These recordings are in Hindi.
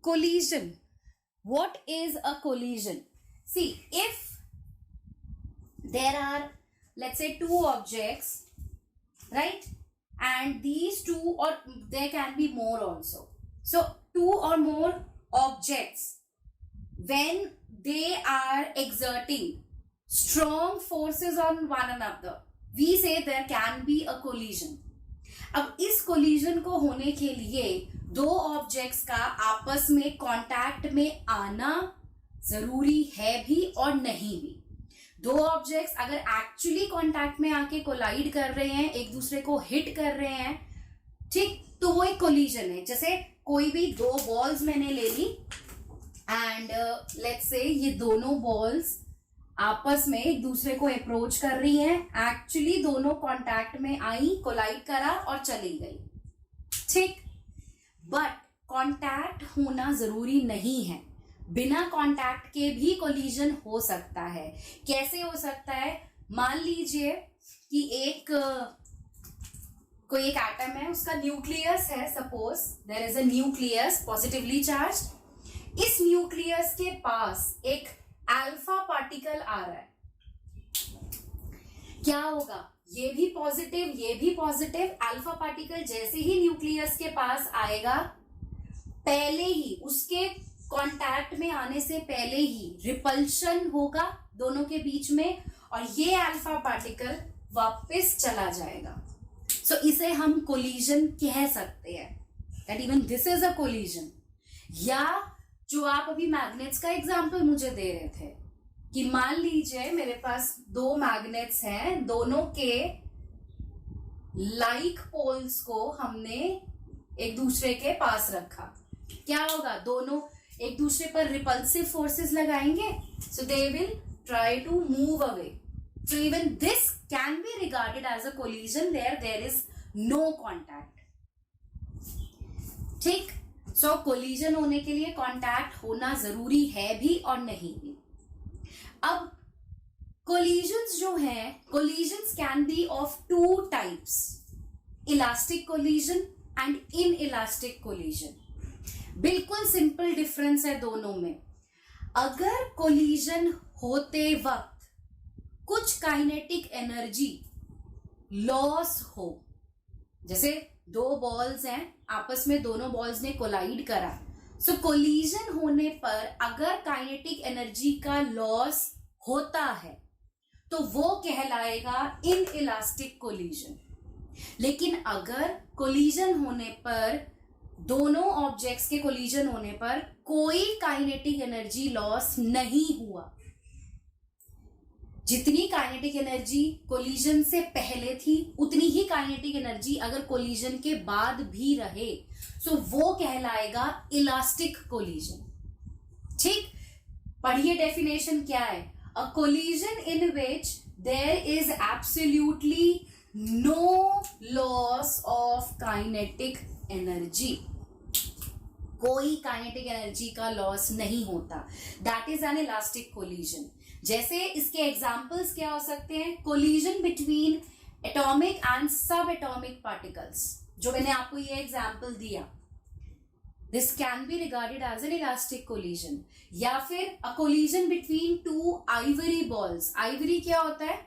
collision. What is a collision? See, if there are, let's say, two objects, right, and these two, or there can be more also, so two or more objects, when they are exerting strong forces on one another, we say there can be a collision. अब इस कोलिजन को होने के लिए दो ऑब्जेक्ट्स का आपस में कांटेक्ट में आना जरूरी है भी और नहीं भी. दो ऑब्जेक्ट्स अगर एक्चुअली कांटेक्ट में आके कोलाइड कर रहे हैं, एक दूसरे को हिट कर रहे हैं, ठीक, तो वो एक कोलिजन है. जैसे कोई भी दो बॉल्स मैंने ले ली एंड लेट्स से ये दोनों बॉल्स आपस में एक दूसरे को अप्रोच कर रही हैं, एक्चुअली दोनों कांटेक्ट में आई, कोलाइड करा और चली गई, ठीक. बट कांटेक्ट होना जरूरी नहीं है. बिना कांटेक्ट के भी कोलिजन हो सकता है. कैसे हो सकता है? मान लीजिए कि कोई एक एटम है, उसका न्यूक्लियस है, suppose there is a nucleus positively charged. इस न्यूक्लियस के पास एक अल्फा पार्टिकल आ रहा है. क्या होगा? ये भी पॉजिटिव, ये भी पॉजिटिव. अल्फा पार्टिकल जैसे ही न्यूक्लियस के पास आएगा, पहले ही उसके कांटेक्ट में आने से पहले ही रिपल्शन होगा दोनों के बीच में और ये अल्फा पार्टिकल वापस चला जाएगा. सो इसे हम कोलिजन कह सकते हैं, that even this is a collision. या जो आप अभी मैग्नेट्स का एग्जांपल मुझे दे रहे थे कि मान लीजिए मेरे पास दो मैग्नेट्स हैं, दोनों के लाइक पोल्स को हमने एक दूसरे के पास रखा. क्या होगा? दोनों एक दूसरे पर रिपल्सिव फोर्सेस लगाएंगे, so they will try to move away. So even this can be regarded as a collision where there is no contact, ठीक. सो कोलिजन होने के लिए कांटेक्ट होना जरूरी है भी और नहीं भी. अब कोलिजन्स जो हैं, collisions can be of two types, elastic collision and inelastic collision. बिल्कुल सिंपल डिफरेंस है दोनों में. अगर कोलिजन होते वक्त कुछ काइनेटिक एनर्जी लॉस हो, जैसे दो बॉल्स हैं, आपस में दोनों बॉल्स ने कोलाइड करा, सो कोलिजन होने पर अगर काइनेटिक एनर्जी का लॉस होता है तो वो कहलाएगा इनइलास्टिक कोलिजन. लेकिन अगर कोलिजन होने पर, दोनों ऑब्जेक्ट्स के कोलिजन होने पर कोई काइनेटिक एनर्जी लॉस नहीं हुआ, जितनी काइनेटिक एनर्जी कोलिजन से पहले थी उतनी ही काइनेटिक एनर्जी अगर कोलिजन के बाद भी रहे, सो वो कहलाएगा इलास्टिक कोलिजन, ठीक. पढ़िए डेफिनेशन क्या है. A collision in which there is absolutely no loss of kinetic energy. कोई काइनेटिक एनर्जी का लॉस नहीं होता, that is an elastic collision. जैसे इसके एग्जाम्पल्स क्या हो सकते हैं? Collision between atomic and subatomic particles, जो मैंने आपको ये एग्जाम्पल दिया, this can be regarded as an elastic collision. या फिर a collision between two ivory balls. Ivory क्या होता है?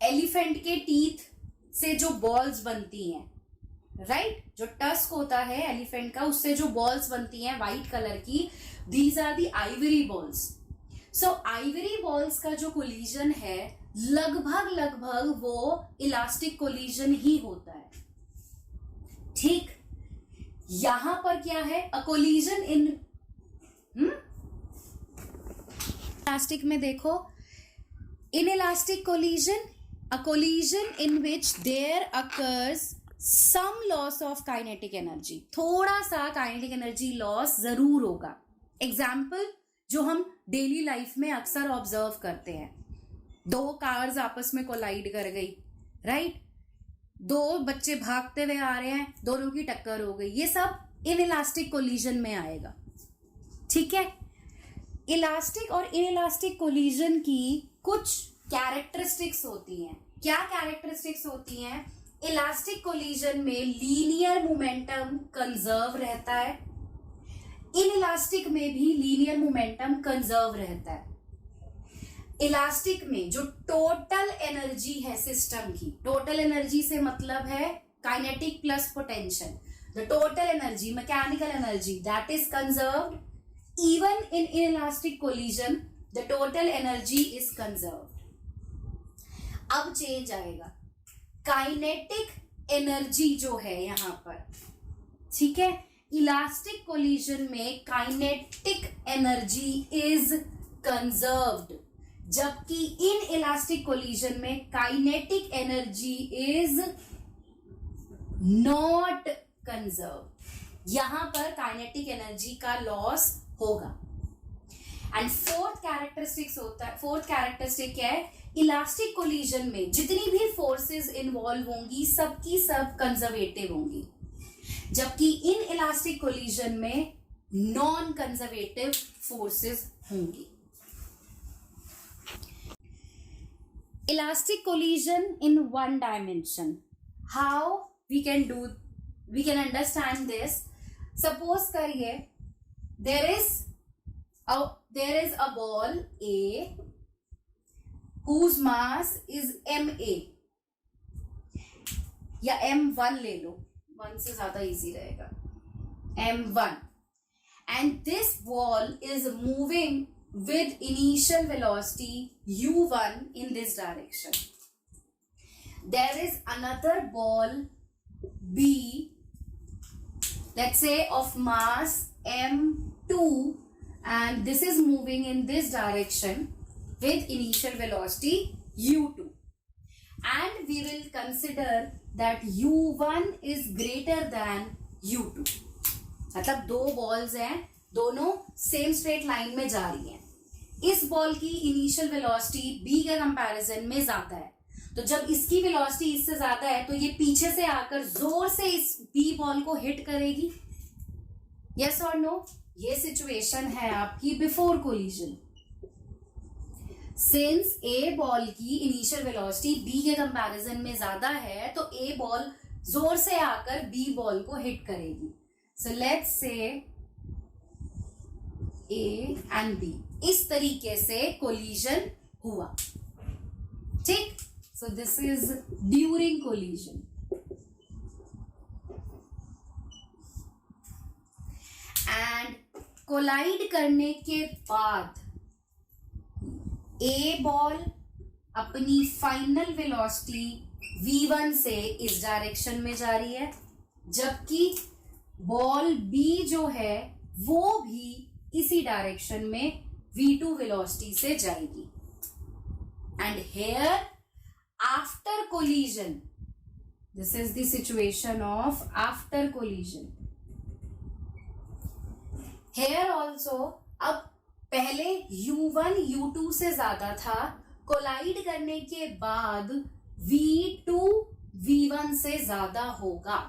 एलिफेंट के टीथ से जो बॉल्स बनती हैं, राइट, जो टस्क होता है एलिफेंट का, उससे जो बॉल्स बनती हैं व्हाइट कलर की, these are the ivory balls. So ivory balls का जो कोलिजन है लगभग वो इलास्टिक कोलिजन ही होता है, ठीक. यहां पर क्या है? अ कोलिजन इन इलास्टिक में देखो, inelastic collision, a collision in which there occurs some loss of kinetic energy. थोड़ा सा काइनेटिक एनर्जी लॉस जरूर होगा. एग्जाम्पल जो हम डेली लाइफ में अक्सर ऑब्जर्व करते हैं, दो कार्स आपस में कोलाइड कर गई, राइट, दो बच्चे भागते हुए आ रहे हैं, दोनों की टक्कर हो गई, ये सब इनइलास्टिक कोलिजन में आएगा, ठीक है. इलास्टिक और इनइलास्टिक कोलिजन की कुछ कैरेक्टरिस्टिक्स होती हैं. क्या कैरेक्टरिस्टिक्स होती हैं? इलास्टिक कोलिजन में लीनियर मोमेंटम कंजर्व रहता है, इनइलास्टिक में भी लीनियर मोमेंटम कंजर्व रहता है। इलास्टिक में जो टोटल एनर्जी है सिस्टम की, टोटल एनर्जी से मतलब है kinetic plus potential, the total energy, mechanical energy, that is conserved. Even in inelastic collision the total energy is conserved. अब चेंज आएगा, काइनेटिक एनर्जी जो है यहां पर, ठीक है, इलास्टिक कोलिजन में काइनेटिक एनर्जी इज कंजर्व्ड, जबकि इन इलास्टिक कोलिजन में kinetic energy is not conserve. यहां पर काइनेटिक एनर्जी का लॉस होगा। एंड फोर्थ कैरेक्टरिस्टिक क्या है, इलास्टिक कोलिजन में जितनी भी फोर्सेस इन्वॉल्व होंगी सबकी सब कंजर्वेटिव होंगी, जबकि इन इलास्टिक कोलिजन में नॉन कंजर्वेटिव फोर्सेस होंगी। Elastic collision in one dimension. How we can understand this? Suppose करिए there is a ball A whose mass is ma, या m1 ले लो, 1 से ज्यादा इजी रहेगा, m1, and this ball is moving with initial velocity u1 in this direction. There is another ball B, let's say of mass m2, and this is moving in this direction with initial velocity u2, and we will consider that u1 is greater than u2. मतलब दो बॉल्स हैं, दोनों सेम स्ट्रेट लाइन में जा रही हैं। इस बॉल की इनिशियल वेलोसिटी बी के कंपैरिजन में ज्यादा है, तो जब इसकी वेलोसिटी इससे ज्यादा है तो ये पीछे से आकर जोर से इस बी बॉल को हिट करेगी। यस और नो? ये सिचुएशन है आपकी बिफोर कोलिजन। सिंस ए बॉल की इनिशियल वेलोसिटी बी के कंपैरिजन में ज्यादा है तो ए बॉल जोर से आकर बी बॉल को हिट करेगी। So let's say A and B, इस तरीके से कोलिजन हुआ, ठीक। So this is during collision. And collide करने के बाद ए बॉल अपनी फाइनल वेलोसिटी v1 से इस डायरेक्शन में जा रही है, जबकि बॉल बी जो है वो भी इसी डायरेक्शन में v2 वेलोसिटी से जाएगी। And here after collision, this is the situation of after collision. Here also, अब पहले u1 u2 से ज्यादा था, कोलाइड करने के बाद v2 v1 से ज्यादा होगा,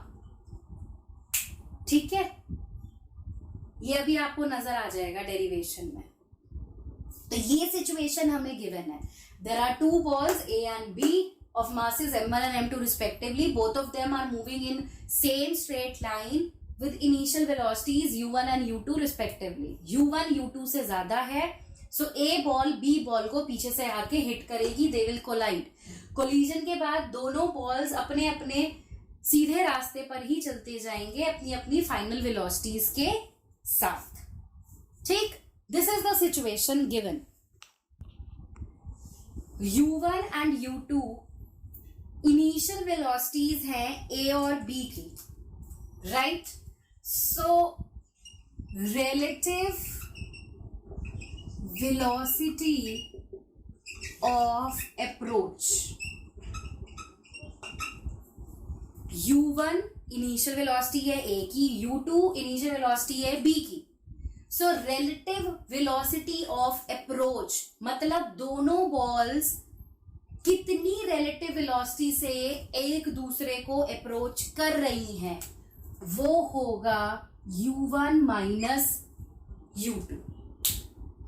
ठीक है। ये अभी आपको नजर आ जाएगा डेरिवेशन में। तो ये सिचुएशन हमें गिवन है। There are two balls A and B of masses m1 and m2 respectively. Both of them are moving in same straight line with initial velocities u1 and u2 respectively. u1 u2 से ज्यादा है, so a ball b ball को पीछे से आके हिट करेगी, they will collide. कोलिजन के बाद दोनों बॉल्स अपने अपने सीधे रास्ते पर ही चलते जाएंगे अपनी अपनी फाइनल वेलोसिटीज के साथ, ठीक। This is the situation given. u1 and u2 initial velocities हैं a और b की, right. So relative velocity of approach, u1 initial velocity है a की, u2 इनिशियल वेलोसिटी है b की। So relative velocity of approach मतलब दोनों बॉल्स कितनी रिलेटिव वेलोसिटी से एक दूसरे को अप्रोच कर रही हैं, वो होगा u1 minus u2।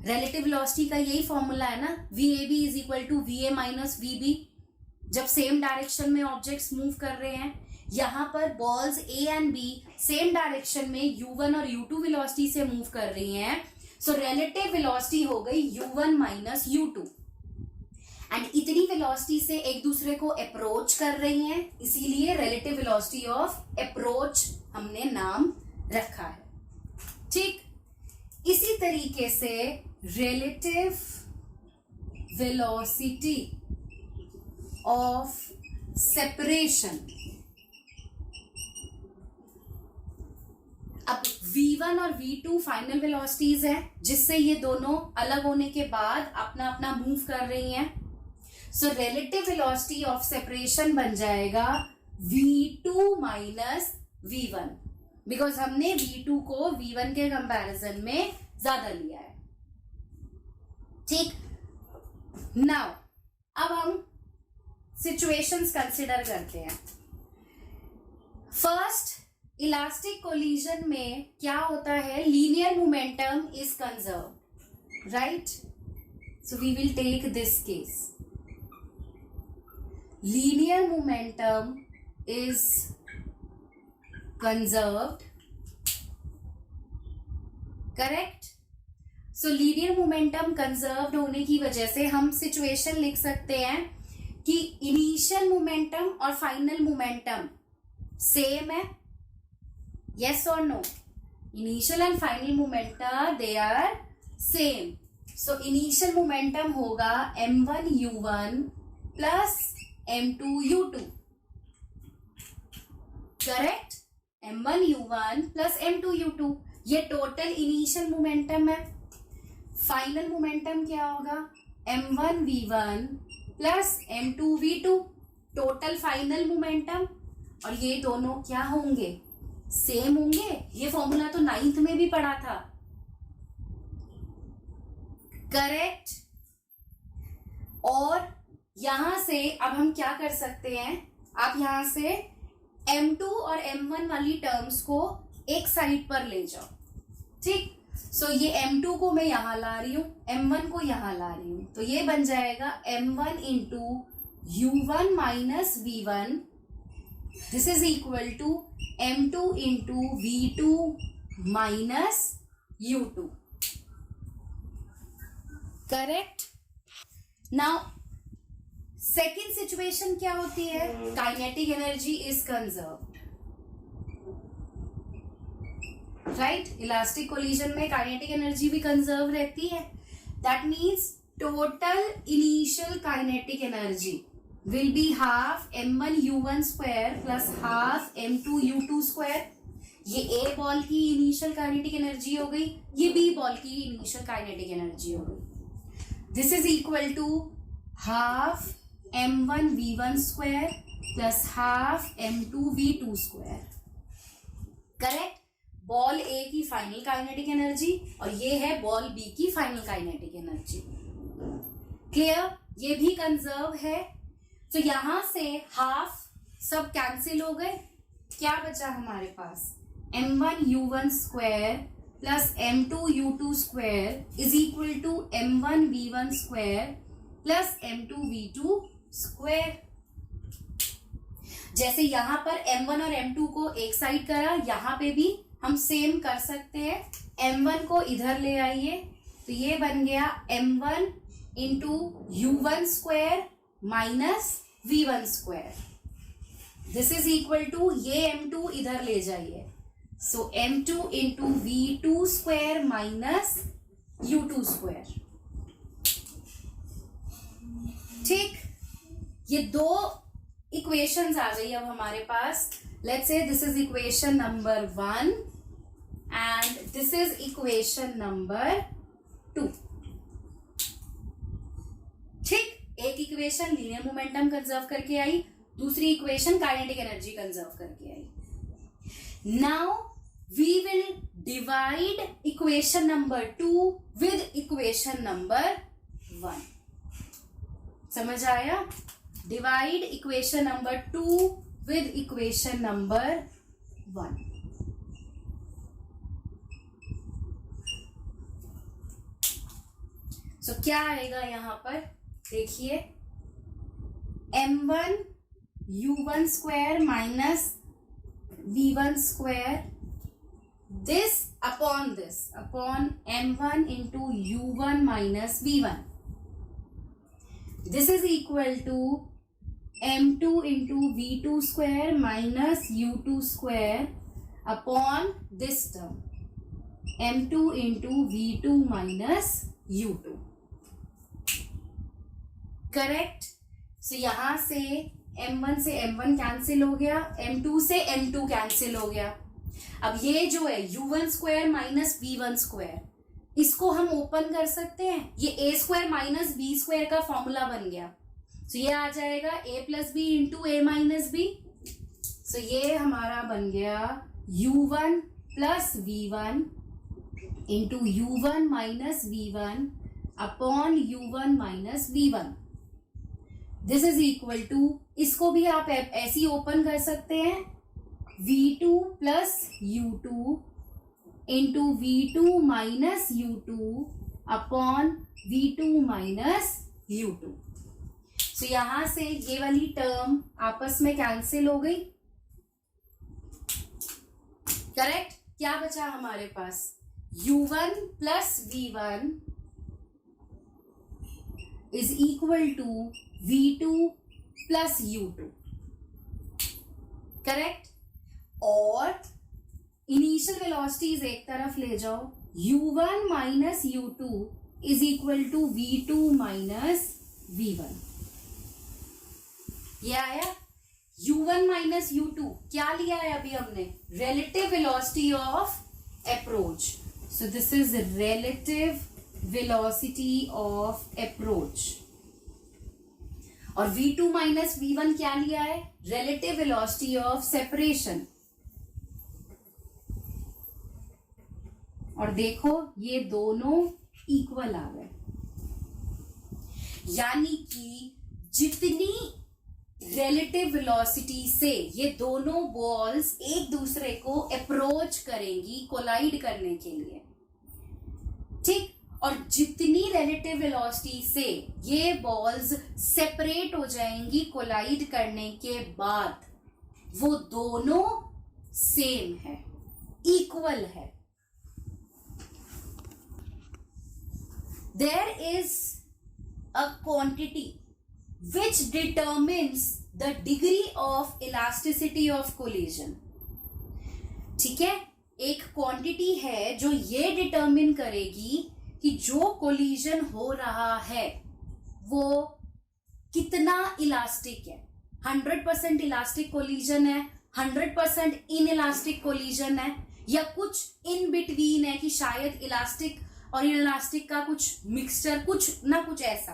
Relative velocity का यही फॉर्मूला है ना, vab is equal to va minus vb, जब सेम डायरेक्शन में ऑब्जेक्ट्स मूव कर रहे हैं। यहां पर balls A and B same direction में u1 और u2 वेलोसिटी से मूव कर रही हैं, सो रिलेटिव वेलोसिटी हो गई u1 माइनस u2 एंड इतनी वेलोसिटी से एक दूसरे को अप्रोच कर रही हैं, इसीलिए रिलेटिव वेलोसिटी ऑफ अप्रोच हमने नाम रखा है। ठीक, इसी तरीके से रिलेटिव वेलोसिटी ऑफ सेपरेशन, अब v1 और v2 फाइनल वेलोसिटीज हैं जिससे ये दोनों अलग होने के बाद अपना अपना मूव कर रही हैं, so relative velocity of separation बन जाएगा v2 माइनस v1, बिकॉज हमने v2 को v1 के कंपैरिजन में ज्यादा लिया है। ठीक, नाउ अब हम सिचुएशंस कंसिडर करते हैं। फर्स्ट, इलास्टिक कोलिजन में क्या होता है, linear momentum is conserve, right? So we will take this case, linear momentum is conserved, correct? So linear momentum conserved होने की वजह से हम सिचुएशन लिख सकते हैं कि इनिशियल मोमेंटम और फाइनल मोमेंटम सेम है, yes or no? Initial and final momentum they are same. So initial momentum होगा m1 u1 plus m2 u2, correct? m1 u1 plus m2 u2 ये टोटल इनिशियल मोमेंटम है। फाइनल मोमेंटम क्या होगा, m1 v1 plus m2 v2, total final momentum, और ये दोनों क्या होंगे, सेम होंगे। ये फॉर्मूला तो 9th में भी पढ़ा था, करेक्ट? और यहां से अब हम क्या कर सकते हैं, आप यहां से m2 और m1 वाली टर्म्स को एक साइड पर ले जाओ। ठीक, सो ये m2 को मैं यहां ला रही हूं, m1 को यहां ला रही हूं, तो ये बन जाएगा m1 into u1 minus v1, this is equal to m2 into v2 minus u2, correct? Now second situation क्या होती है, kinetic energy is conserved, right? Elastic collision में काइनेटिक एनर्जी भी कंजर्व रहती है, that means total initial kinetic energy will be half m1 u1 square plus half m2 u2 square। ये A बॉल की इनिशियल काइनेटिक एनर्जी हो गई, ये B बॉल की इनिशियल काइनेटिक एनर्जी हो गई। This is equal to half m1 v1 square plus half m2 v2 square, correct? Ball A की फाइनल काइनेटिक एनर्जी और ये है बॉल B की फाइनल काइनेटिक एनर्जी, क्लियर? ये भी कंजर्व है। तो यहां से हाफ सब कैंसिल हो गए, क्या बचा हमारे पास, m1 u1 square plus m2 u2 square is equal to m1 v1 square plus m2 v2 square. जैसे यहां पर m1 और m2 को एक साइड करा, यहां पे भी हम सेम कर सकते हैं, m1 को इधर ले आइए, तो ये बन गया m1 into u1 square minus v1 square, this is equal to ये m2 इधर ले जाइए, सो m2 into v2 square minus u2 square. ठीक, ये दो इक्वेशंस आ गई अब हमारे पास। Let's say this is equation number 1 and this is equation number 2। ठीक, एक इक्वेशन लीनियर मोमेंटम कंजर्व करके आई, दूसरी इक्वेशन काइनेटिक एनर्जी कंजर्व करके आई। Now we will divide equation number 2 with equation number 1। समझ आया? Divide equation number 2 with equation number 1। So क्या आएगा यहां पर, देखिए m1 u1 square minus v1 square, this upon m1 into u1 minus v1. This is equal to m2 into v2 square minus u2 square upon this term, m2 into v2 minus u2. Correct. So यहां से m1 से m1 कैंसिल हो गया, m2 से m2 कैंसिल हो गया. अब ये जो है u1 square minus v1 square, इसको हम ओपन कर सकते हैं. ये a square minus b square का फॉर्मूला बन गया. सो ये आ जाएगा a plus B into A minus B. So ये हमारा बन गया u1 plus v1 into u1 minus v1 upon u1 minus v1. This is equal to, इसको भी आप ऐसे ही ओपन कर सकते हैं, v2 plus u2 into v2 minus u2 upon v2 minus u2. सो यहां से ये वाली टर्म आपस में कैंसिल हो गई. करेक्ट. क्या बचा हमारे पास, u1 plus v1 is equal to v2 plus u2. Correct. और इनिशियल वेलोसिटीज एक तरफ ले जाओ, u1 minus u2 is equal to v2 minus v1. ये आया. u1 माइनस u2 क्या लिया है अभी हमने, relative velocity of approach. So this is relative velocity of approach. और v2 माइनस v1 क्या लिया है, रिलेटिव वेलोसिटी ऑफ सेपरेशन. और देखो ये दोनों इक्वल आ गए, यानी कि जितनी रिलेटिव वेलोसिटी से ये दोनों बॉल्स एक दूसरे को अप्रोच करेंगी कोलाइड करने के लिए, ठीक, और जितनी रिलेटिव वेलोसिटी से ये बॉल्स सेपरेट हो जाएंगी कोलाइड करने के बाद, वो दोनों सेम है, इक्वल है. There is a quantity which determines the degree of elasticity of collision. ठीक है. एक क्वांटिटी है जो ये डिटरमिन करेगी कि जो कोलिजन हो रहा है वो कितना इलास्टिक है. 100% इलास्टिक कोलिजन है, 100% इन इलास्टिक कोलिजन है, या कुछ इन बिटवीन है कि शायद इलास्टिक और इलास्टिक का कुछ मिक्सचर, कुछ ना कुछ ऐसा.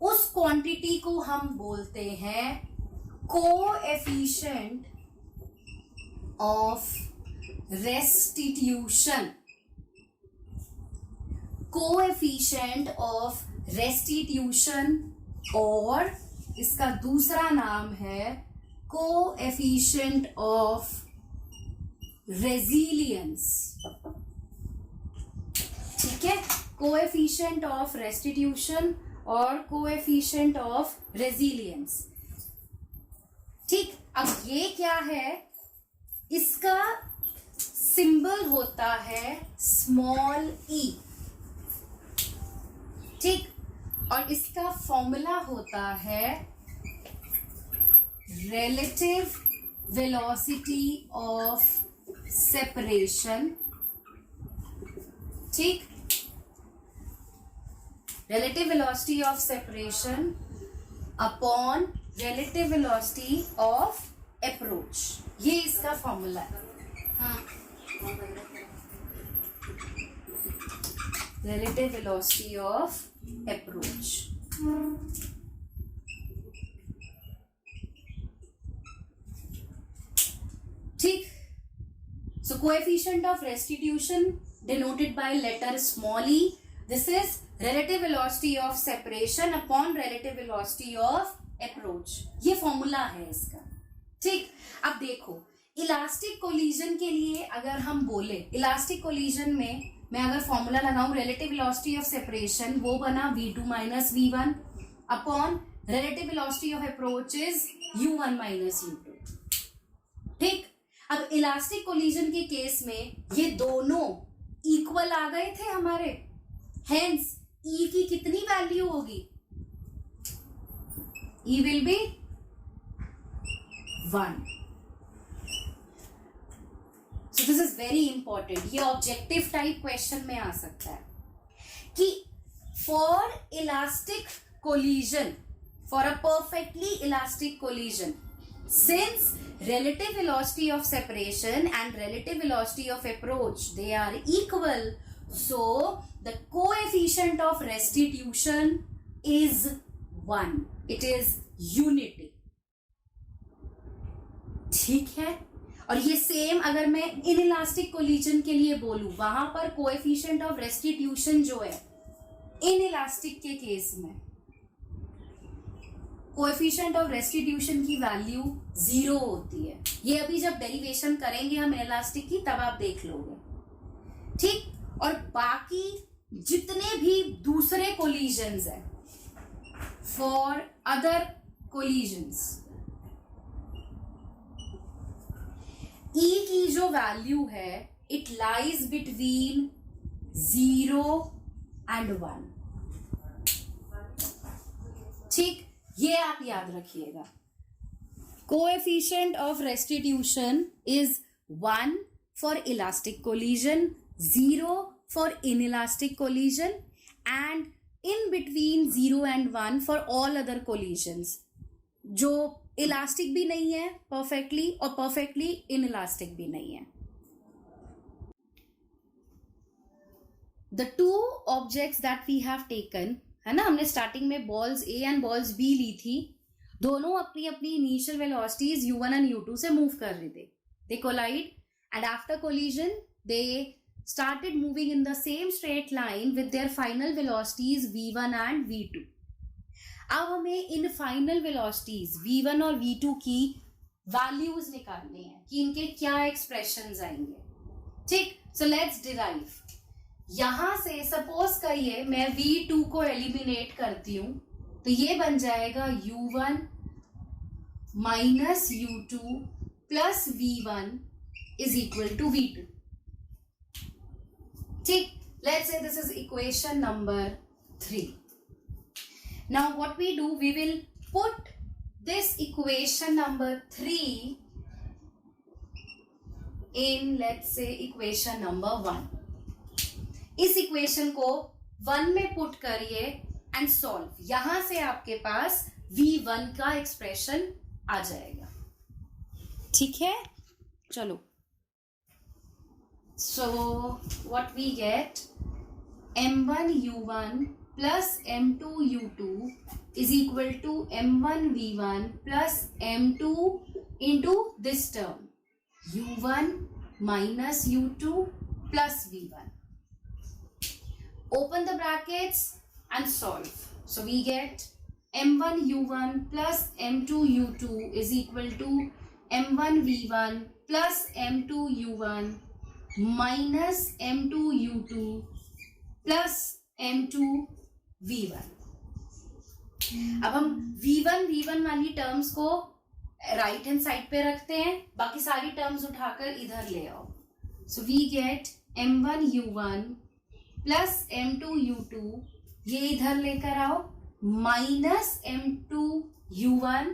उस क्वांटिटी को हम बोलते हैं coefficient of restitution. Coefficient of restitution, और इसका दूसरा नाम है कोएफिशिएंट ऑफ रेजिलियंस. ठीक है. कोएफिशिएंट ऑफ रेस्टिट्यूशन और कोएफिशिएंट ऑफ रेजिलियंस. ठीक. अब ये क्या है, इसका सिंबल होता है स्मॉल ई. ठीक. और इसका फॉर्मूला होता है रिलेटिव वेलोसिटी ऑफ सेपरेशन. ठीक. relative velocity of separation upon relative velocity of approach. ये इसका फॉर्मूला है. हाँ. relative velocity of approach. ठीक. So coefficient of restitution denoted by letter small e. This is relative velocity of separation upon relative velocity of approach. ये फॉर्मूला है इसका. ठीक. अब देखो इलास्टिक कोलिजन के लिए अगर हम बोले, इलास्टिक कोलिजन में मैं अगर फॉर्मूला लगाऊं रिलेटिव वेलोसिटी ऑफ सेपरेशन, वो बना v2 minus v1 upon relative velocity of approach is u1 minus u2. ठीक. अब इलास्टिक कोलिजन के केस में ये दोनों इक्वल आ गए थे हमारे, हेंस ई की कितनी वैल्यू होगी, e will be 1. So this is very important. ये ऑब्जेक्टिव टाइप क्वेश्चन में आ सकता है कि for elastic collision, for a perfectly elastic collision, since relative velocity of separation and relative velocity of approach, they are equal, so the coefficient of restitution is 1. It is unity. ठीक है. और ये सेम अगर मैं इनइलास्टिक कोलिजन के लिए बोलूं, वहां पर कोएफिशिएंट ऑफ रेस्टिट्यूशन जो है इनइलास्टिक के केस में, कोएफिशिएंट ऑफ रेस्टिट्यूशन की वैल्यू 0 होती है. ये अभी जब डेरिवेशन करेंगे हम इलास्टिक की तब आप देख लोगे. ठीक. और बाकी जितने भी दूसरे कोलिजन्स हैं, फॉर अदर कोलिजन्स, ई की जो वैल्यू है इट लाइज बिटवीन 0 and 1. ठीक. ये आप याद रखिएगा. Coefficient of restitution is 1 for elastic collision, 0 for inelastic collision, and in between 0 and 1 for all other collisions जो इलास्टिक भी नहीं है परफेक्टली और परफेक्टली इनइलास्टिक भी नहीं है. The two objects that we have taken, है ना, हमने स्टार्टिंग में balls A and balls B ली थी. दोनों अपनी अपनी initial velocities u1 and u2 से मूव कर रहे थे. They collide and after collision they started moving in the same straight line with their final velocities v1 and v2. अब हमें इन फाइनल वेलोसिटीज v1 और v2 की वैल्यूज निकालनी है कि इनके क्या एक्सप्रेशंस आएंगे. ठीक. So let's derive. यहां से सपोज करिए मैं v2 को एलिमिनेट करती हूं तो ये बन जाएगा u1 minus u2 plus v1 is equal to v2. ठीक. Let's say this is equation number 3. Now what we do, we will put this equation number 3 in, let's say, equation number 1. इस इक्वेशन को 1 में पुट करिए एंड सॉल्व. यहां से आपके पास v1 का एक्सप्रेशन आ जाएगा. ठीक है. चलो. So what we get, m1 u1 plus m2 u2 is equal to m1 v1 plus m2 into this term u1 minus u2 plus v1. Open the brackets and solve. So we get m1 u1 plus m2 u2 is equal to m1 v1 plus m2 u1 minus m2 u2 plus m2 v1. अब हम v1 वाली टर्म्स को राइट हैंड साइड पे रखते हैं, बाकी सारी टर्म्स उठाकर इधर ले आओ. सो we gate m1 u1 plus m2 u2, ये इधर लेकर आओ, माइनस m2 u1,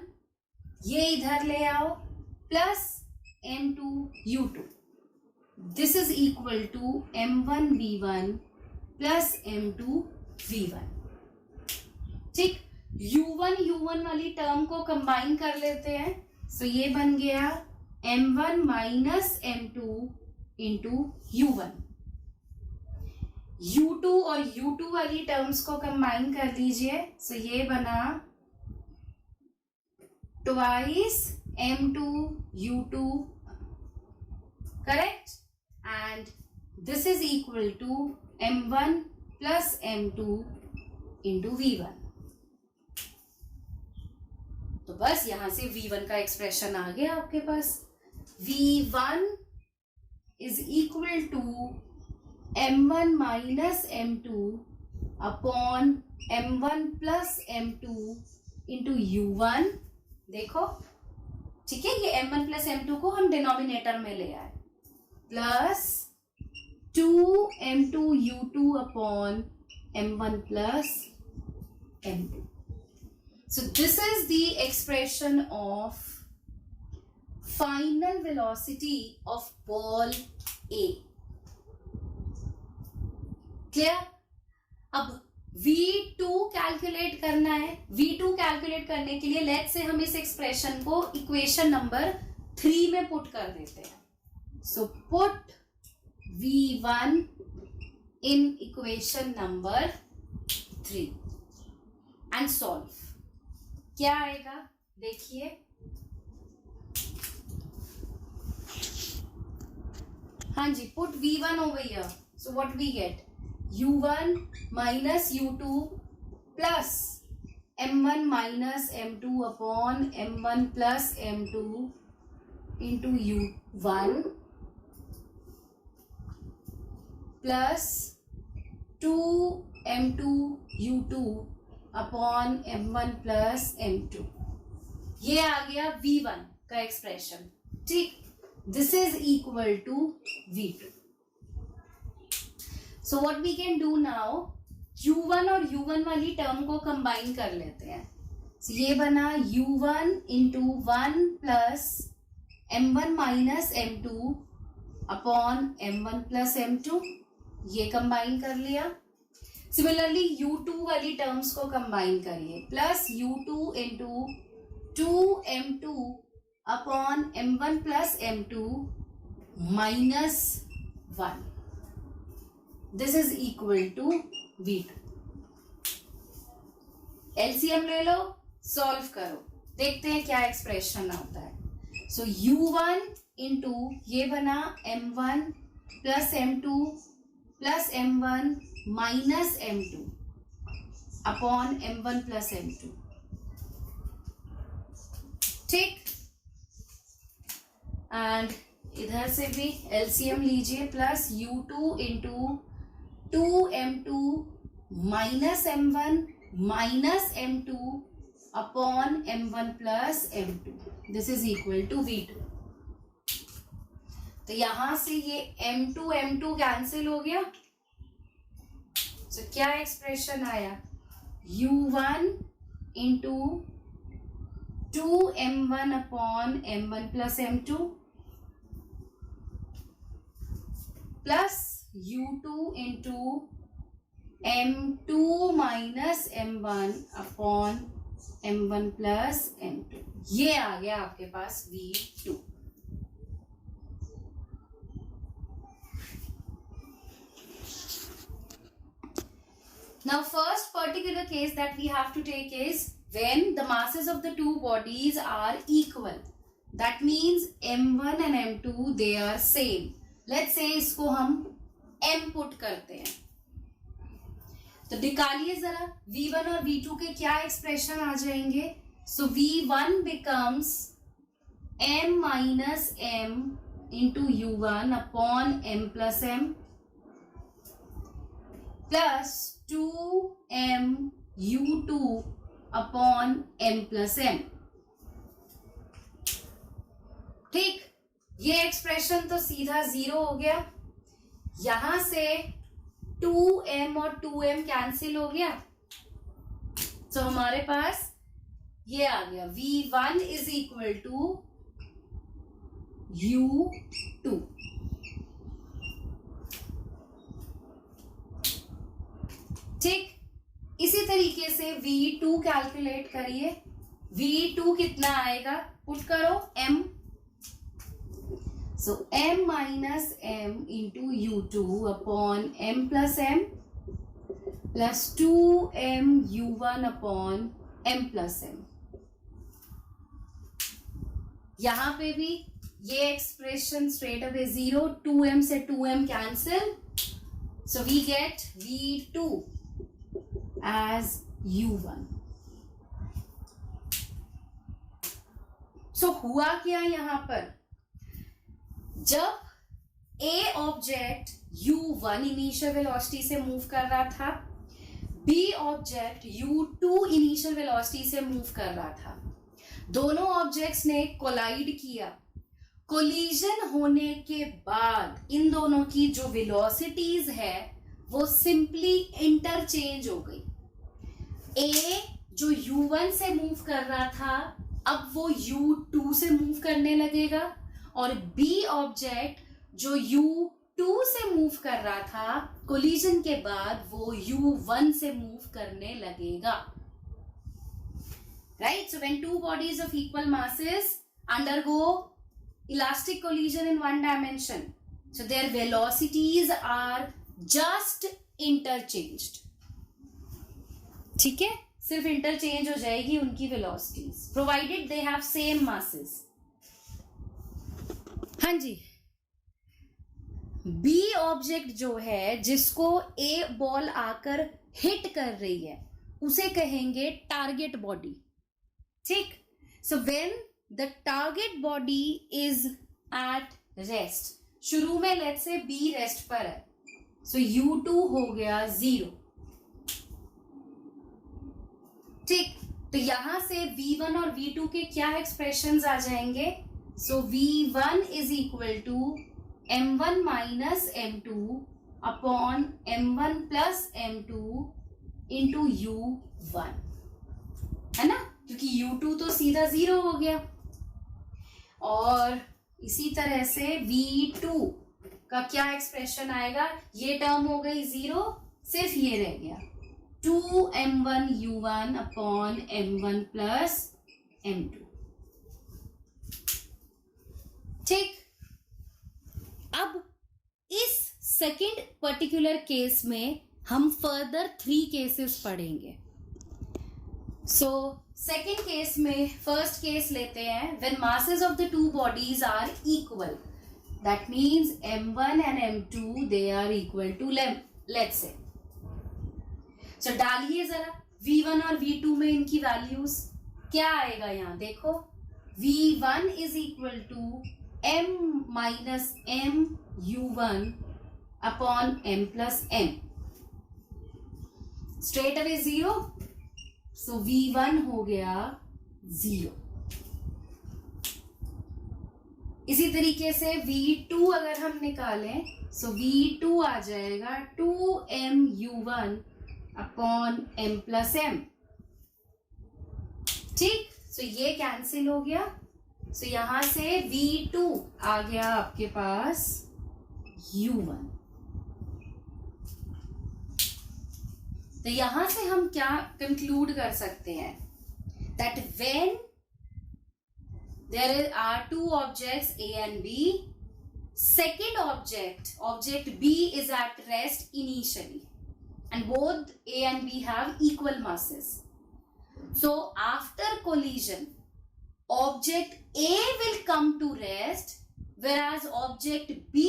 ये इधर ले आओ, plus m2 u2. This is equal to m1 v1 plus m2 v1. ठीक. u1 वाली टर्म को कंबाइन कर लेते हैं. सो ये बन गया m1 minus m2 into u1. u2 और u2 वाली टर्म्स को कंबाइन कर लीजिए. सो ये बना twice m2 u2, correct, and this is equal to m1 plus m2 into v1. तो बस यहां से v1 का एक्सप्रेशन आ गया आपके पास. v1 is equal to m1 minus m2 upon m1 plus m2 into u1. देखो ठीक है, ये m1 प्लस m2 को हम डिनोमिनेटर में ले आए, plus 2m2u2 upon m1 plus m2. So this is the expression of final velocity of ball A. Clear? अब V2 कैलकुलेट करना है. V2 कैलकुलेट करने के लिए लेट्स से हम इस एक्सप्रेशन को इक्वेशन नंबर 3 में पुट कर देते हैं. So put V1 in equation number 3 and solve. क्या आएगा देखिए. हाँ जी, put V1 over here. So what we get? U1 minus U2 plus M1 minus M2 upon M1 plus M2 into U1 plus 2M2 U2 upon M1 plus M2. ये आ गया V1 का एक्सप्रेशन. ठीक, this is equal to V2. So what we can do now, U1 और U1 वाली टर्म को कंबाइन कर लेते हैं. So ये बना U1 into 1 plus M1 minus M2 upon M1 plus M2. ये कंबाइन कर लिया. सिमिलरली U2 वाली टर्म्स को कंबाइन करिए, plus U2 into 2M2 upon M1 plus M2 minus 1. This is equal to V2. LCM ले लो, सॉल्व करो, देखते हैं क्या एक्सप्रेशन आता है. सो U1 इंटू ये बना M1 plus M2 plus M1 minus M2 upon M1 plus M2. ठीक, एंड इधर से भी LCM लीजिए, plus U2 into 2M2 minus M1 minus M2 upon M1 plus M2. This is equal to V2. तो यहां से ये M2 कैंसिल हो गया. तो क्या एक्सप्रेशन आया? U1 into 2M1 upon M1 plus M2 plus U2 into M2 minus M1 upon M1 plus M2. ये आ गया आपके पास V2. Now first particular case that we have to take is when the masses of the two bodies are equal. That means M1 and M2 they are same. Let's say इसको हम M पुट करते हैं. तो निकालिए जरा V1 और V2 के क्या एक्सप्रेशन आ जाएंगे. So V1 becomes M minus M into U1 upon M plus M plus 2M U2 upon M plus M. ठीक, ये एक्सप्रेशन तो सीधा 0 हो गया. यहां से 2M और 2M कैंसिल हो गया. तो हमारे पास ये आ गया V1 is equal to U2. ठीक, इसी तरीके से V2 कैलकुलेट करिए. V2 कितना आएगा, पुट करो M. So M minus M into U2 upon M plus M plus 2M U1 upon M plus M. यहां पे भी ये एक्सप्रेशन स्ट्रेट अवे 0, 2M से 2M cancel. So we get V2 as U1. So हुआ क्या यहां पर, जब A object U1 initial velocity से मूव कर रहा था, B object U2 initial velocity से मूव कर रहा था, दोनों ऑब्जेक्ट्स ने कोलाइड किया, कोलिजन होने के बाद इन दोनों की जो वेलोसिटीज है वो सिंपली इंटरचेंज हो गई। ए जो u1 से मूव कर रहा था अब वो u2 से मूव करने लगेगा, और बी ऑब्जेक्ट जो u2 से मूव कर रहा था कोलिजन के बाद वो u1 से मूव करने लगेगा। Right, so when two bodies of equal masses undergo elastic collision in one dimension, so their velocities are just interchanged। ठीक है, सिर्फ इंटरचेंज हो जाएगी उनकी velocities, provided they have same masses. हाँ जी, बी ऑब्जेक्ट जो है जिसको ए बॉल आकर हिट कर रही है उसे कहेंगे टारगेट बॉडी। ठीक, so when the target body is at rest, शुरू में लेट्स से बी रेस्ट पर है, सो u2 हो गया 0। ठीक, तो यहां से v1 और v2 के क्या एक्सप्रेशंस आ जाएंगे? So v1 is equal to m1 minus m2 upon m1 plus m2 into u1, है ना, क्योंकि u2 तो सीधा 0 हो गया। और इसी तरह से v2 का क्या एक्सप्रेशन आएगा? ये टर्म हो गई 0, सिर्फ ये रह गया 2m1 u1 upon m1 plus m2। ठीक, अब इस सेकंड पर्टिकुलर केस में हम फर्दर 3 केसेस पढ़ेंगे। सो सेकंड केस में फर्स्ट केस लेते हैं, when masses of the two bodies are equal, that means m1 and m2 they are equal to let's say। तो डालिए जरा v1 और v2 में इनकी वैल्यूज क्या आएगा? यहां देखो, v1 is equal to m minus m u1 upon m plus m, straight away 0, so v1 हो गया 0। इसी तरीके से v2 अगर हम निकालें, सो v2 आ जाएगा 2m u1 upon m plus m। ठीक, सो ये कैंसिल हो गया, सो यहां से v2 आ गया आपके पास u1। तो यहां से हम क्या कंक्लूड कर सकते हैं? That when there are two objects A and B, second object B is at rest initially, and both A and B have equal masses. So after collision, object A will come to rest, whereas object B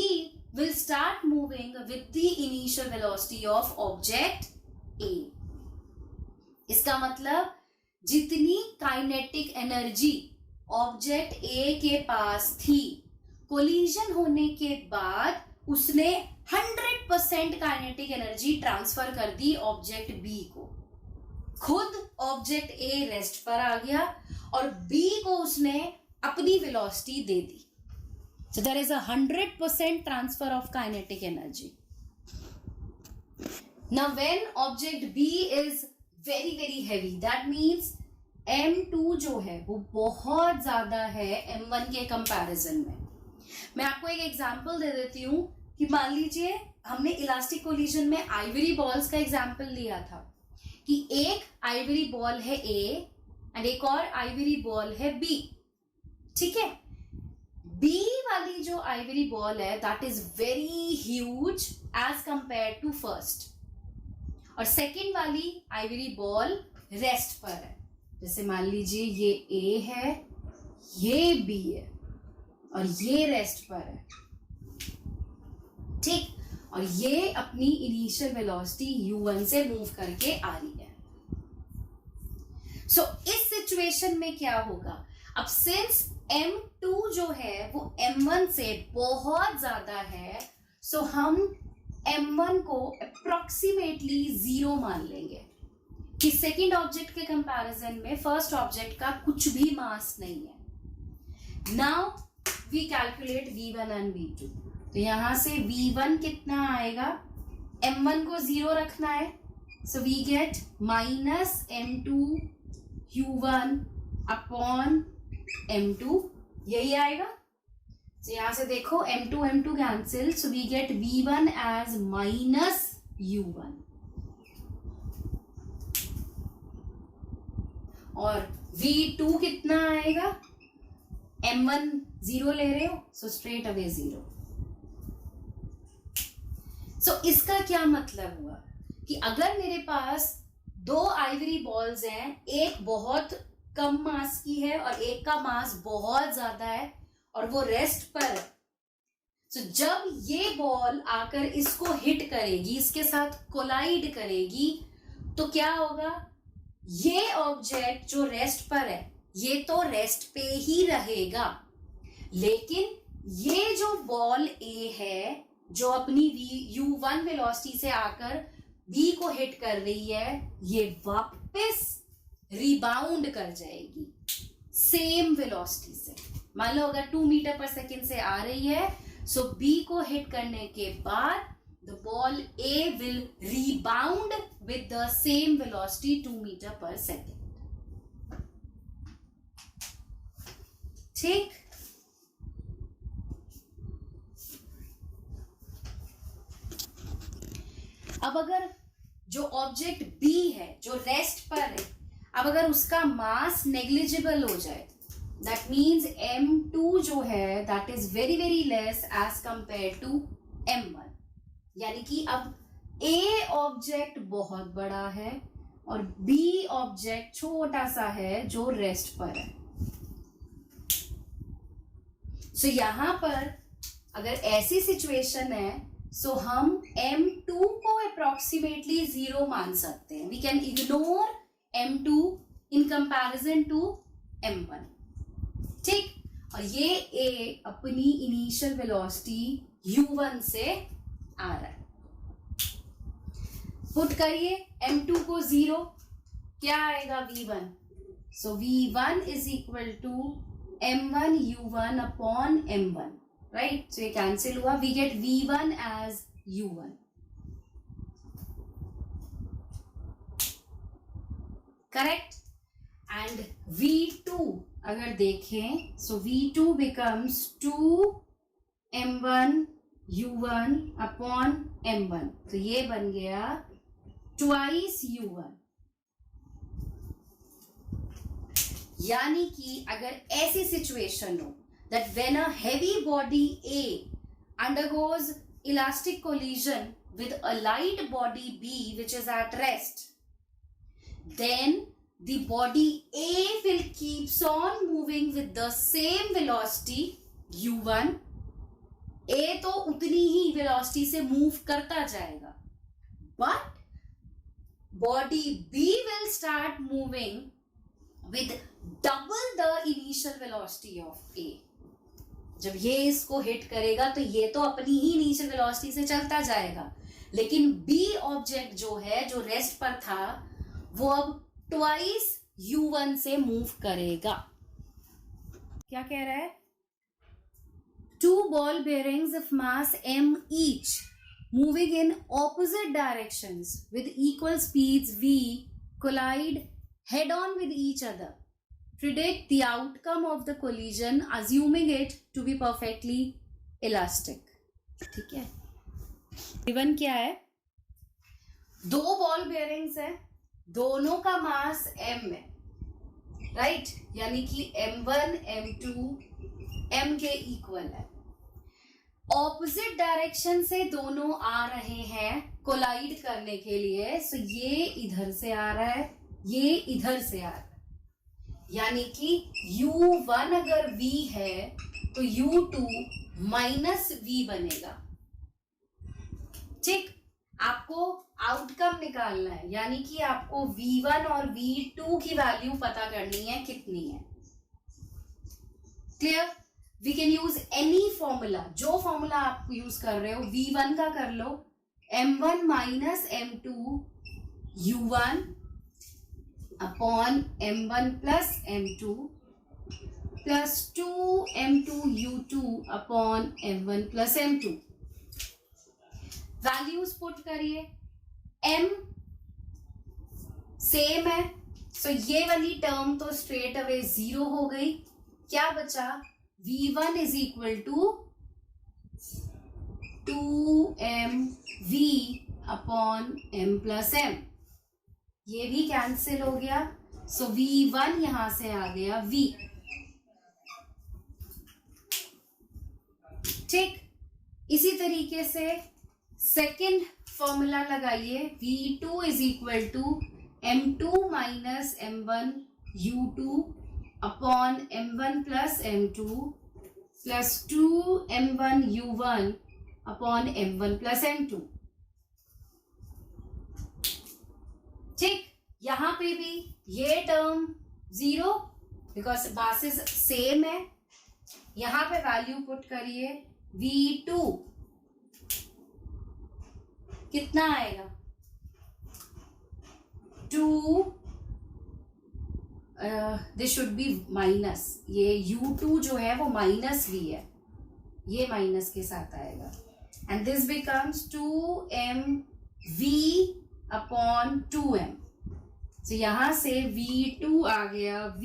will start moving with the initial velocity of object A। इसका मतलब जितनी काइनेटिक एनर्जी ऑब्जेक्ट A के पास थी, कोलिजन होने के बाद उसने 100% काइनेटिक एनर्जी ट्रांसफर कर दी ऑब्जेक्ट B को। खुद ऑब्जेक्ट A रेस्ट पर आ गया और B को उसने अपनी velocity they the. So there is a 100% transfer of kinetic energy. Now when object B is very very heavy, that means M2 जो है वो बहुत ज्यादा है M1 के कंपैरिजन में। मैं आपको एक एग्जांपल दे देती हूँ कि मान लीजिए हमने इलास्टिक कोलिजन में आइवरी बॉल्स का एग्जांपल लिया था कि एक आइवरी बॉल है A एंड एक और आइवरी बॉल है B। ठीक है, B वाली जो आइवरी बॉल है that is very huge as compare to first, और सेकंड वाली आइवरी बॉल रेस्ट पर है। जैसे मान लीजिए ये A है, ये B है और ये रेस्ट पर है। ठीक, और ये अपनी इनिशियल वेलोसिटी u1 से मूव करके आ रही है। सो इस सिचुएशन में क्या होगा? अब सिंस m2 जो है वो m1 से बहुत ज्यादा है, सो हम m1 को अप्रोक्सीमेटली 0 मान लेंगे। कि सेकेंड ऑब्जेक्ट के कंपैरिजन में फर्स्ट ऑब्जेक्ट का कुछ भी मास नहीं है। Now we calculate V1 and V2। तो यहां से V1 कितना आएगा, M1 को 0 रखना है, सो we gate -M2 U1 upon M2, यही आएगा। तो यहां से देखो M2 cancel, so we get V1 as -U1 और V2 कितना आएगा, M1 0 ले रहे हो, सो स्ट्रेट अवे 0। सो इसका क्या मतलब हुआ कि अगर मेरे पास दो आइवरी बॉल्स हैं, एक बहुत कम मास की है और एक का मास बहुत ज्यादा है और वो रेस्ट पर है, तो जब ये बॉल आकर इसको हिट करेगी, इसके साथ कोलाइड करेगी, तो क्या होगा, ये ऑब्जेक्ट जो रेस्ट पर है ये तो रेस्ट पे ही रहेगा, लेकिन ये जो बॉल ए है जो अपनी U1 वेलोसिटी से आकर B को हिट कर रही है, ये वापस रिबाउंड कर जाएगी सेम वेलोसिटी से। मान लो अगर 2 मीटर पर सेकेंड से आ रही है, सो B को हिट करने के बाद the ball A will rebound with the same velocity 2 metre per second. ठीक, अब अगर जो ऑब्जेक्ट B है जो रेस्ट पर है, अब अगर उसका मास नेग्लिजिबल हो जाए, दैट मीन्स M2 जो है that is very very less as compare to M1, यानी कि अब A ऑब्जेक्ट बहुत बड़ा है और B ऑब्जेक्ट छोटा सा है जो रेस्ट पर है। सो यहां पर अगर ऐसी सिचुएशन है, सो हम M2 को अप्रोक्सीमेटली 0 मान सकते हैं। We can ignore M2 in comparison to M1। ठीक, और ये A अपनी इनिशियल वेलोसिटी U1 से आ रहा है। पुट करिए M2 को 0, क्या आएगा V1, so V1 is equal to M1 U1 upon M1, right. So ये कैंसिल हुआ, we get V1 as U1। Correct. And V2 अगर देखें, सो V2 becomes 2M1 U1 upon M1, तो ये बन गया ट्वाइस U1। यानी कि अगर ऐसी सिचुएशन हो that when a heavy body A undergoes elastic collision with a light body B which is at rest, then the body A will keeps on moving with the same velocity U1। A तो उतनी ही वेलोसिटी से मूव करता जाएगा, but body B will start moving with double the initial velocity of A। जब ये इसको हिट करेगा तो ये तो अपनी ही इनिशियल वेलोसिटी से चलता जाएगा, लेकिन B ऑब्जेक्ट जो है जो रेस्ट पर था वो अब ट्वाइस U1 से मूव करेगा। क्या कह रहा है, 2 ball bearings of mass M each moving in opposite directions with equal speeds V collide head on with each other। Predict the outcome of the collision assuming it to be perfectly elastic। ठीक है, गिवन क्या है, 2 बॉल बेयरिंग्स है, दोनों का मास M है, राइट, यानी कि M1 M2 M के इक्वल है। ऑपोजिट डायरेक्शन से दोनों आ रहे हैं कोलाइड करने के लिए, सो ये इधर से आ रहा है, ये इधर से आ रहा है, यानी कि U1 अगर V है तो U2 माइनस V बनेगा। ठीक, आपको आउटकम निकालना है, यानी कि आपको V1 और V2 की वैल्यू पता करनी है कितनी है। Clear, we can use any formula, जो फॉर्मूला आप यूज कर रहे हो, V1 का कर लो M1 minus M2 U1 upon m1 plus m2 plus 2m2u2 upon m1 plus m2। Values put करिए, m सेम है, सो ये वाली टर्म तो स्ट्रेट अवे 0 हो गई। क्या बचा? v1 is equal to 2mv upon m plus m, ये भी कैंसिल हो गया, सो v1 यहां से आ गया v। ठीक, इसी तरीके से सेकंड फॉर्मूला लगाइए, v2 is equal to m2 minus m1 u2 upon m1 plus m2 plus 2m1 u1 upon m1 plus m2। ठीक, यहां पे भी ये टर्म 0 बिकॉज बासेस सेम है। यहां पे वैल्यू पुट करिए, v2 कितना आएगा? 2 दिस शुड बी माइनस, ये u2 जो है वो माइनस v है, ये माइनस के साथ आएगा, and this becomes 2mv upon 2m। तो यहां से v2 आ गया v।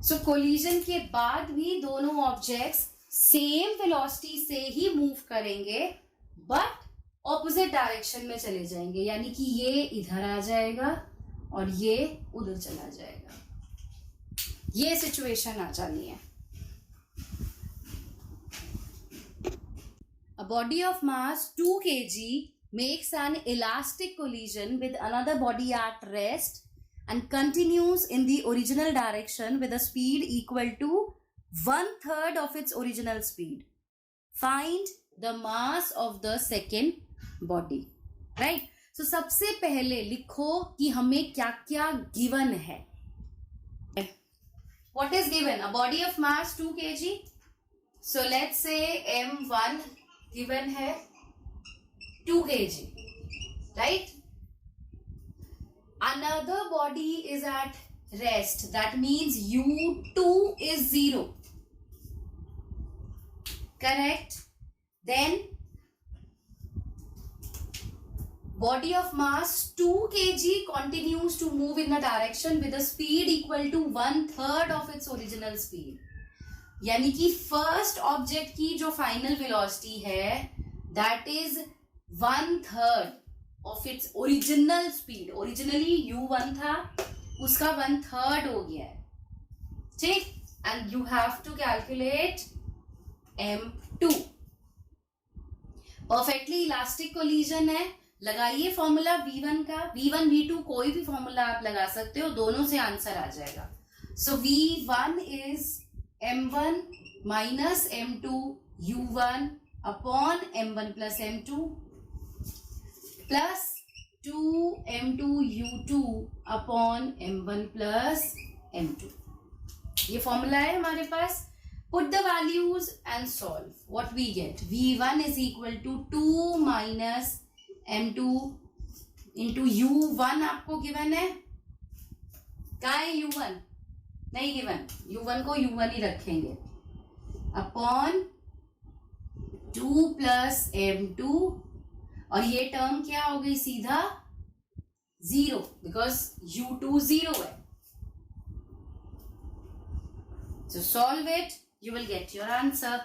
सो कोलिजन के बाद भी दोनों ऑब्जेक्ट्स सेम वेलोसिटी से ही मूव करेंगे बट ऑपोजिट डायरेक्शन में चले जाएंगे, यानी कि ये इधर आ जाएगा और ये उधर चला जाएगा। ये सिचुएशन आ जानी है। A body of mass 2 kg makes an elastic collision with another body at rest and continues in the original direction with a speed equal to 1/3 of its original speed. Find the mass of the second body. Right? So सबसे पहले लिखो कि हमें क्या क्या given है। What is given? A body of mass 2 kg. So let's say m1 given है 2 kg, right? Another body is at rest, that means u2 is 0, correct? Then body of mass 2 kg continues to move in a direction with a speed equal to 1/3 of its original speed, यानी कि फर्स्ट ऑब्जेक्ट की जो फाइनल वेलोसिटी है that is 1/3 of its original speed. Originally u1 था, उसका 1/3 हो गया है। ठीक, and you have to calculate m2। Perfectly elastic collision है, लगाइए फॉर्मूला v1 का, v1 v2 कोई भी फॉर्मूला आप लगा सकते हो, दोनों से आंसर आ जाएगा। So v1 is m1 minus m2 u1 upon m1 plus m2 plus 2m2 u2 upon m1 plus m2। ये फॉर्मूला है हमारे पास। Put the values and solve, what we get? v1 is equal to 2 minus m2 into u1 आपको गिवन है। कहाँ है u1? नहीं गिवन, u1 को u1 ही रखेंगे, अपॉन 2 प्लस m2, और ये टर्म क्या हो गई? सीधा 0 बिकॉज u2 0 है। सो solve it, you will get your answer.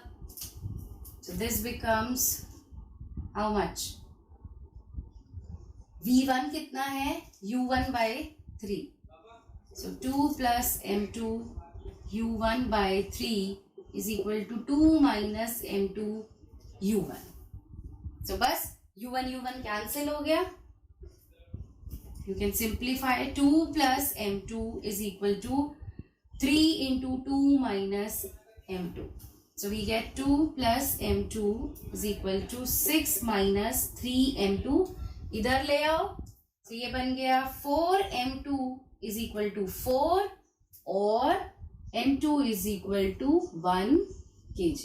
So this becomes how much? v1 कितना है? u1 by 3. So 2 plus m2 u1 by 3 is equal to 2 minus m2 u1. So बस u1 u1 cancel हो गया. You can simplify 2 plus m2 is equal to 3 into 2 minus m2. So we get 2 plus m2 is equal to 6 minus 3m2. इधर ले आओ, तो ये बन गया 4m2 is equal to 4 और m2 is equal to 1 kg.